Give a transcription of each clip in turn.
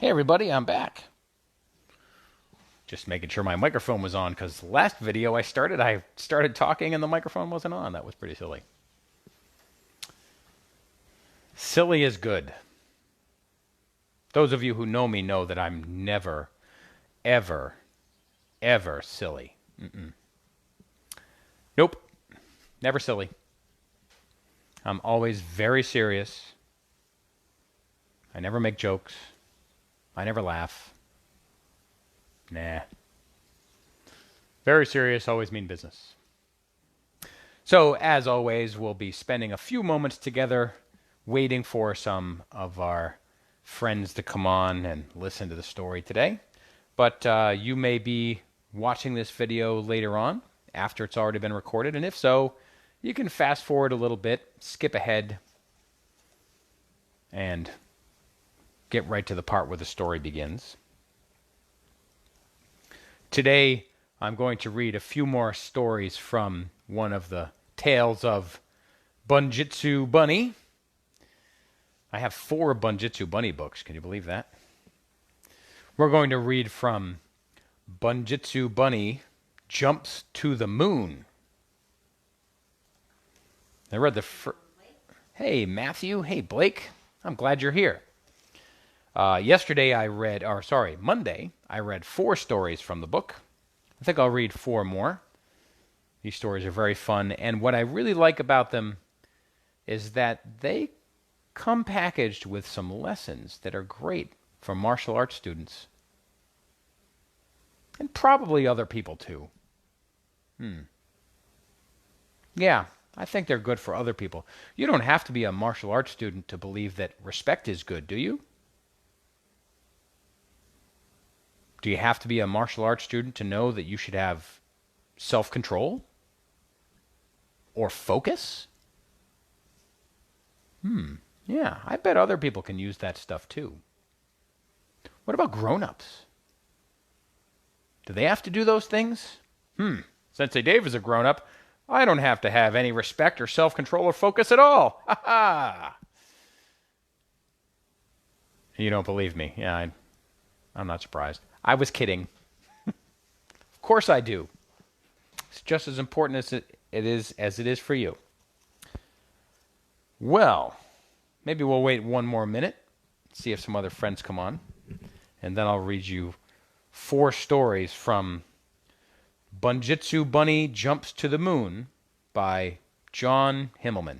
Hey everybody, I'm back. Just making sure my microphone was on because the last video I started talking and the microphone wasn't on. That was pretty silly. Silly is good. Those of you who know me know that I'm never, ever, ever silly. Nope, never silly. I'm always very serious. I never make jokes. I never laugh. Nah. Very serious, always mean business. So, as always, we'll be spending a few moments together waiting for some of our friends to come on and listen to the story today. But you may be watching this video later on after it's already been recorded, and if so, you can fast forward a little bit, skip ahead, and get right to the part where the story begins. Today, I'm going to read a few more stories from one of the tales of Bunjitsu Bunny. I have 4 Bunjitsu Bunny books. Can you believe that? We're going to read from Bunjitsu Bunny Jumps to the Moon. I read the Hey, Matthew. Hey, Blake. I'm glad you're here. Monday, I read 4 stories from the book. I think I'll read 4 more. These stories are very fun, and what I really like about them is that they come packaged with some lessons that are great for martial arts students. And probably other people too. Yeah, I think they're good for other people. You don't have to be a martial arts student to believe that respect is good, do you? Do you have to be a martial arts student to know that you should have self-control? Or focus? Yeah, I bet other people can use that stuff too. What about grown-ups? Do they have to do those things? Sensei Dave is a grown-up. I don't have to have any respect or self-control or focus at all. Ha ha! You don't believe me. Yeah, I'm not surprised. I was kidding. Of course I do. It's just as important as it is for you. Well, maybe we'll wait one more minute, see if some other friends come on, and then I'll read you 4 stories from Bunjitsu Bunny Jumps to the Moon by John Himmelman.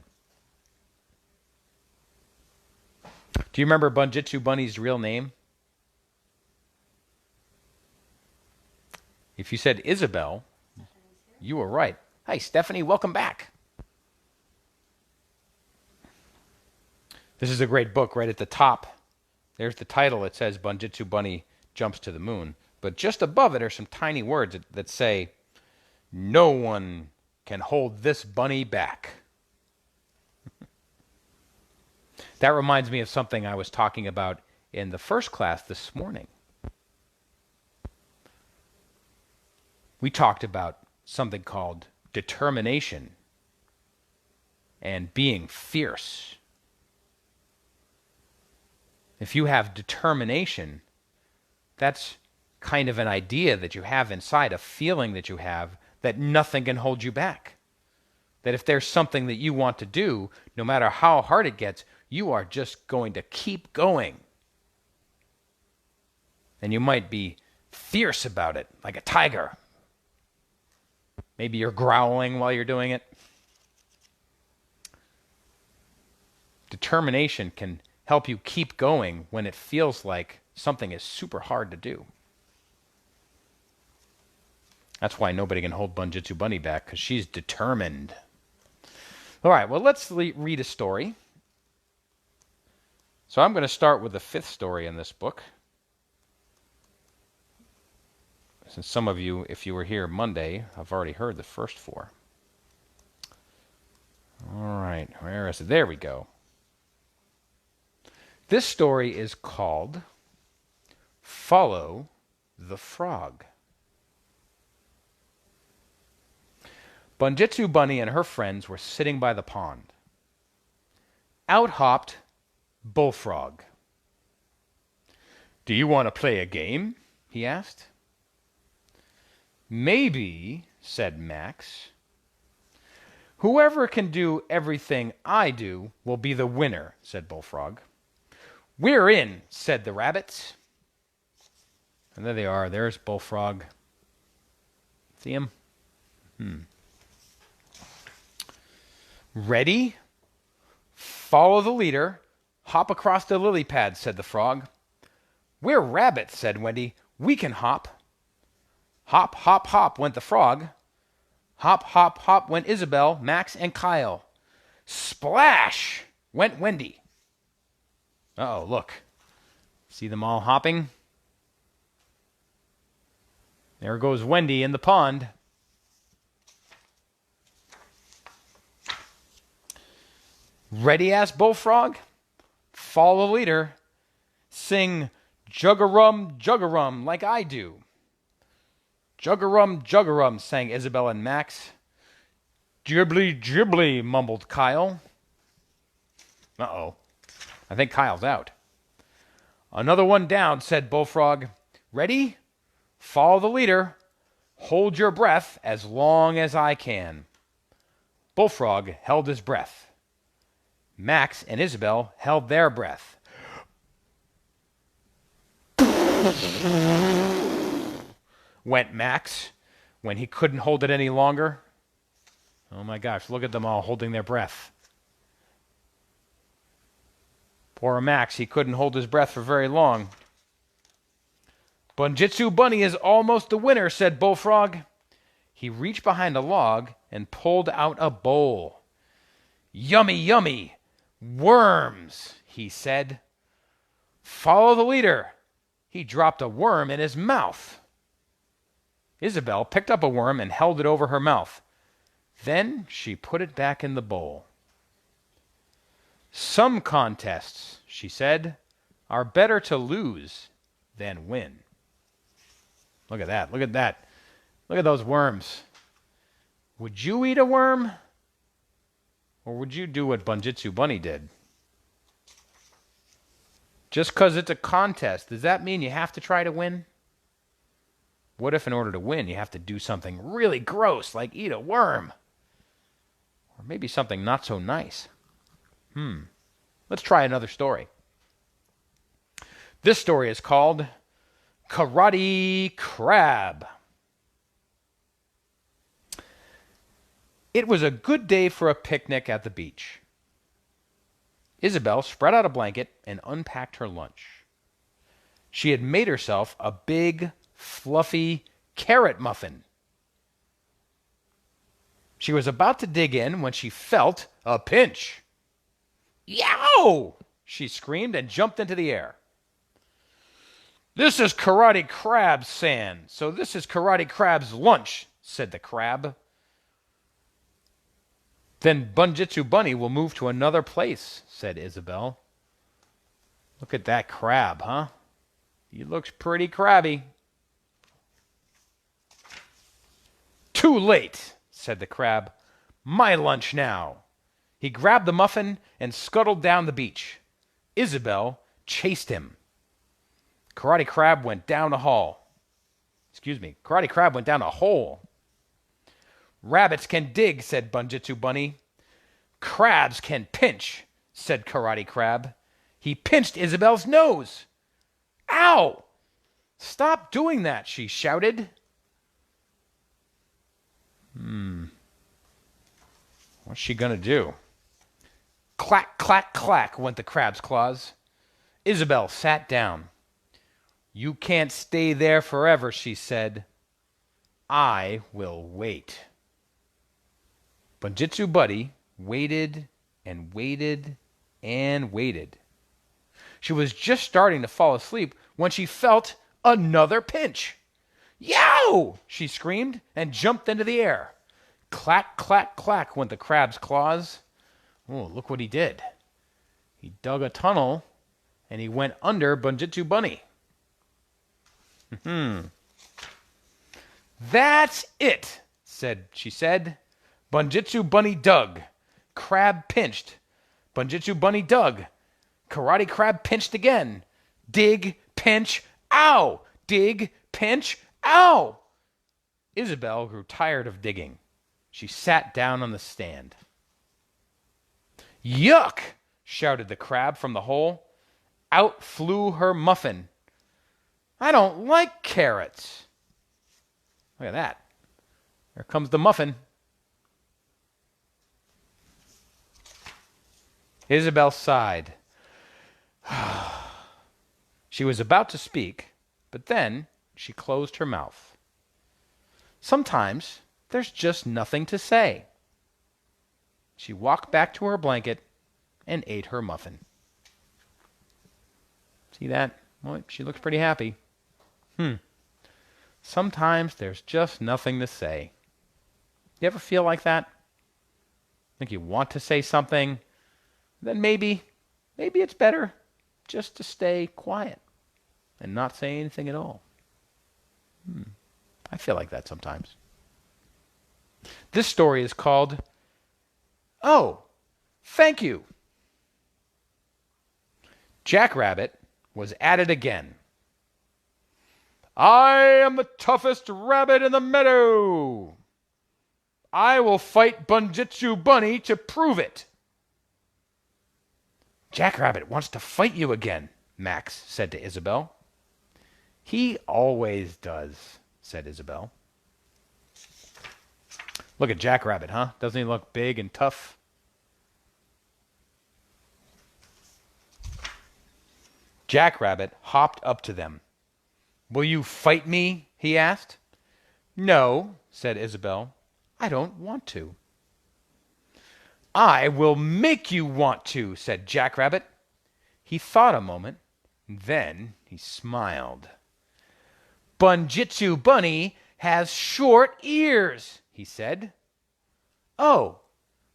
Do you remember Bunjitsu Bunny's real name? If you said Isabel, you were right. Hi, Stephanie. Welcome back. This is a great book. Right at the top, there's the title. It says Bunjitsu Bunny Jumps to the Moon. But just above it are some tiny words that say, "No one can hold this bunny back." That reminds me of something I was talking about in the first class this morning. We talked about something called determination and being fierce. If you have determination, that's kind of an idea that you have inside, a feeling that you have that nothing can hold you back. That if there's something that you want to do, no matter how hard it gets, you are just going to keep going. And you might be fierce about it, like a tiger. Maybe you're growling while you're doing it. Determination can help you keep going when it feels like something is super hard to do. That's why nobody can hold Bunjitsu Bunny back, because she's determined. All right, well, let's read a story. So I'm going to start with the 5th story in this book. Since some of you, if you were here Monday, have already heard the first 4. All right, where is it? There we go. This story is called Follow the Frog. Bunjitsu Bunny and her friends were sitting by the pond. Out hopped Bullfrog. Do you want to play a game? He asked. Maybe, said Max. Whoever can do everything I do will be the winner, said Bullfrog. We're in, said the rabbits. And there they are. There's Bullfrog. See him? Ready? Follow the leader. Hop across the lily pad, said the frog. We're rabbits, said Wendy. We can hop. Hop, hop, hop went the frog. Hop, hop, hop went Isabel, Max, and Kyle. Splash went Wendy. Uh-oh, look. See them all hopping? There goes Wendy in the pond. Ready, asked Bullfrog. Follow the leader. Sing jug-a-rum, jug-a-rum like I do. Jug-a-rum, jug-a-rum, sang Isabel and Max. Dribbly, dribbly, mumbled Kyle. Uh-oh. I think Kyle's out. Another one down, said Bullfrog. Ready? Follow the leader. Hold your breath as long as I can. Bullfrog held his breath. Max and Isabel held their breath. Went Max when he couldn't hold it any longer. Oh my gosh, look at them all holding their breath. Poor Max, he couldn't hold his breath for very long. Bunjitsu Bunny is almost the winner, said Bullfrog. He reached behind a log and pulled out a bowl. Yummy, yummy, worms, he said. Follow the leader. He dropped a worm in his mouth. Isabel picked up a worm and held it over her mouth. Then she put it back in the bowl. Some contests, she said, are better to lose than win. Look at that. Look at that. Look at those worms. Would you eat a worm? Or would you do what Bunjitsu Bunny did? Just because it's a contest, does that mean you have to try to win? What if in order to win, you have to do something really gross, like eat a worm? Or maybe something not so nice. Let's try another story. This story is called Karate Crab. It was a good day for a picnic at the beach. Isabel spread out a blanket and unpacked her lunch. She had made herself a big, fluffy carrot muffin. She was about to dig in when she felt a pinch. Yow! She screamed and jumped into the air. This is Karate Crab's sand, so this is Karate Crab's lunch, said the crab. Then Bunjitsu Bunny will move to another place, said Isabel. Look at that crab, huh? He looks pretty crabby. Too late, said the crab. My lunch now. He grabbed the muffin and scuttled down the beach. Isabel chased him. Karate Crab went down a hole. Karate Crab went down a hole. Rabbits can dig, said Bunjitsu Bunny. Crabs can pinch, said Karate Crab. He pinched Isabel's nose. Ow! Stop doing that, she shouted. What's she gonna do? Clack, clack, clack went the crab's claws. Isabel sat down. You can't stay there forever, she said. I will wait. Bunjitsu Bunny waited and waited and waited. She was just starting to fall asleep when she felt another pinch. Yow! She screamed and jumped into the air. Clack, clack, clack went the crab's claws. Oh, look what he did. He dug a tunnel and he went under Bunjitsu Bunny. That's it, she said. Bunjitsu Bunny dug. Crab pinched. Bunjitsu Bunny dug. Karate Crab pinched again. Dig, pinch, ow! Dig, pinch, ow! Isabel grew tired of digging. She sat down on the stand. Yuck! Shouted the crab from the hole. Out flew her muffin. I don't like carrots. Look at that. There comes the muffin. Isabel sighed. She was about to speak, but then she closed her mouth. Sometimes there's just nothing to say. She walked back to her blanket and ate her muffin. See that? Well, she looks pretty happy. Sometimes there's just nothing to say. You ever feel like that? Think you want to say something, then maybe it's better just to stay quiet and not say anything at all. I feel like that sometimes. This story is called, Oh, Thank You. Jackrabbit was at it again. I am the toughest rabbit in the meadow. I will fight Bunjitsu Bunny to prove it. Jackrabbit wants to fight you again, Max said to Isabel. He always does, said Isabel. Look at Jackrabbit, huh? Doesn't he look big and tough? Jackrabbit hopped up to them. Will you fight me? He asked. No, said Isabel. I don't want to. I will make you want to, said Jackrabbit. He thought a moment, then he smiled. Bunjitsu Bunny has short ears, he said. Oh,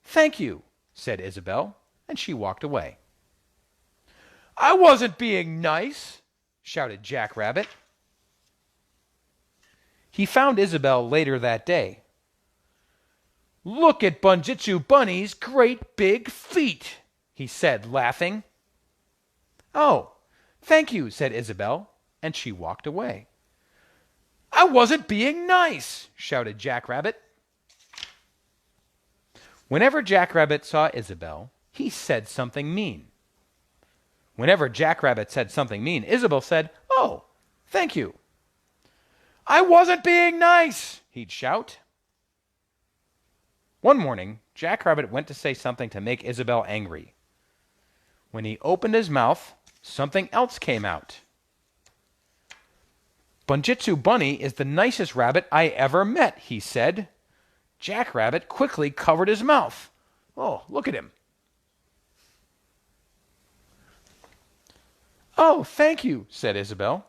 thank you, said Isabel, and she walked away. I wasn't being nice, shouted Jackrabbit. He found Isabel later that day. Look at Bunjitsu Bunny's great big feet, he said, laughing. Oh, thank you, said Isabel, and she walked away. I wasn't being nice, shouted Jackrabbit. Whenever Jackrabbit saw Isabel, he said something mean. Whenever Jackrabbit said something mean, Isabel said, Oh, thank you. I wasn't being nice, he'd shout. One morning, Jackrabbit went to say something to make Isabel angry. When he opened his mouth, something else came out. Bunjitsu Bunny is the nicest rabbit I ever met, he said. Jackrabbit quickly covered his mouth. Oh, look at him. Oh, thank you, said Isabel.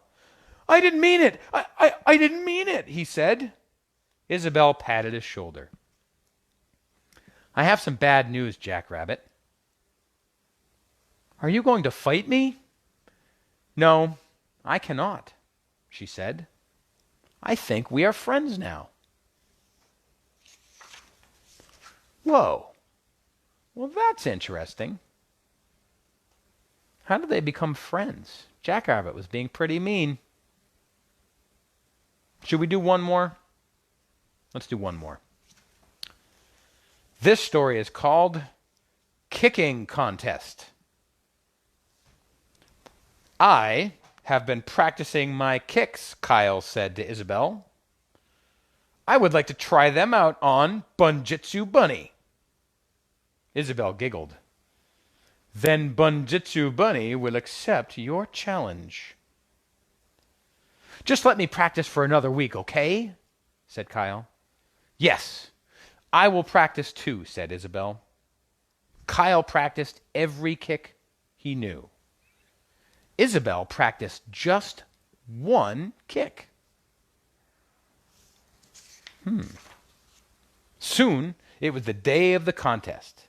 I didn't mean it. I didn't mean it, he said. Isabel patted his shoulder. I have some bad news, Jackrabbit. Are you going to fight me? No, I cannot, she said. I think we are friends now. Whoa. Well, that's interesting. How did they become friends? Jackrabbit was being pretty mean. Should we do one more? Let's do one more. This story is called Kicking Contest. I have been practicing my kicks, Kyle said to Isabel. I would like to try them out on Bunjitsu Bunny. Isabel giggled. Then Bunjitsu Bunny will accept your challenge. Just let me practice for another week, okay? Said Kyle. Yes, I will practice too, said Isabel. Kyle practiced every kick he knew. Isabel practiced just one kick. Soon, it was the day of the contest.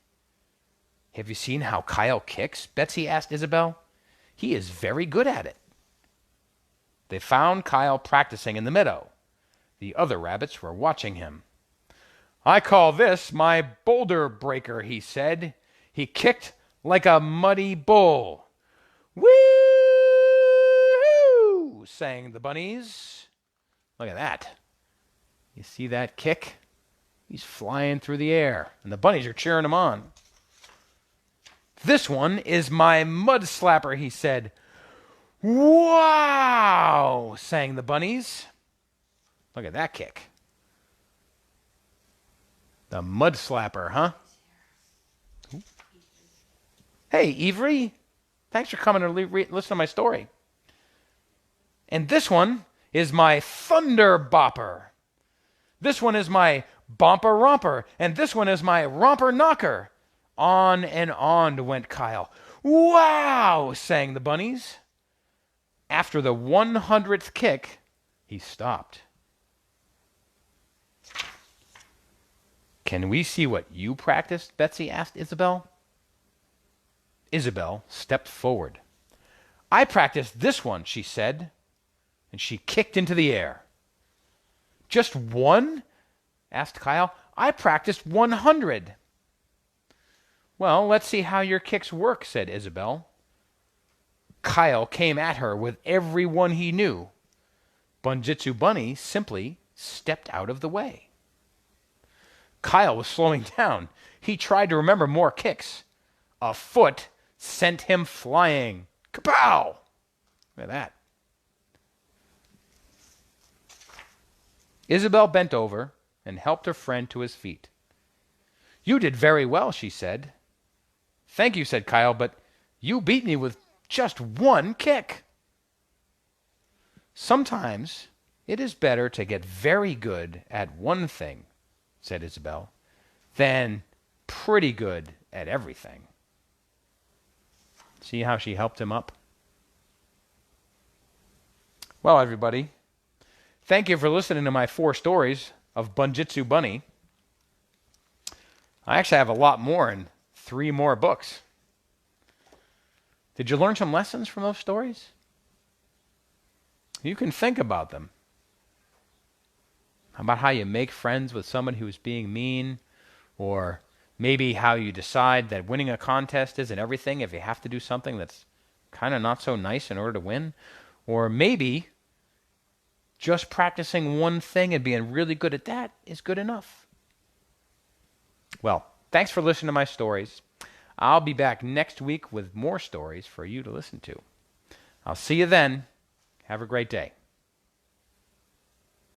Have you seen how Kyle kicks? Betsy asked Isabel. He is very good at it. They found Kyle practicing in the meadow. The other rabbits were watching him. I call this my boulder breaker, he said. He kicked like a muddy bull. Woo! sang the bunnies. Look at that. You see that kick? He's flying through the air, and the bunnies are cheering him on. This one is my mud slapper, he said. Wow, sang the bunnies. Look at that kick. The mud slapper, huh? Hey, Avery. Thanks for coming to listen to my story. And this one is my thunder bopper. This one is my bomper romper. And this one is my romper knocker. On and on went Kyle. Wow, sang the bunnies. After the 100th kick, he stopped. Can we see what you practiced? Betsy asked Isabel. Isabel stepped forward. I practiced this one, she said, and she kicked into the air. Just one? Asked Kyle. I practiced 100. Well, let's see how your kicks work, said Isabel. Kyle came at her with every one he knew. Bunjitsu Bunny simply stepped out of the way. Kyle was slowing down. He tried to remember more kicks. A foot sent him flying. Kapow! Look at that. Isabel bent over and helped her friend to his feet. You did very well, she said. Thank you, said Kyle, but you beat me with just one kick. Sometimes it is better to get very good at one thing, said Isabel, than pretty good at everything. See how she helped him up? Well, everybody, thank you for listening to my 4 stories of Bunjitsu Bunny. I actually have a lot more in 3 more books. Did you learn some lessons from those stories? You can think about them. About how you make friends with someone who's being mean, or maybe how you decide that winning a contest isn't everything if you have to do something that's kind of not so nice in order to win, or maybe just practicing one thing and being really good at that is good enough. Well, thanks for listening to my stories. I'll be back next week with more stories for you to listen to. I'll see you then. Have a great day.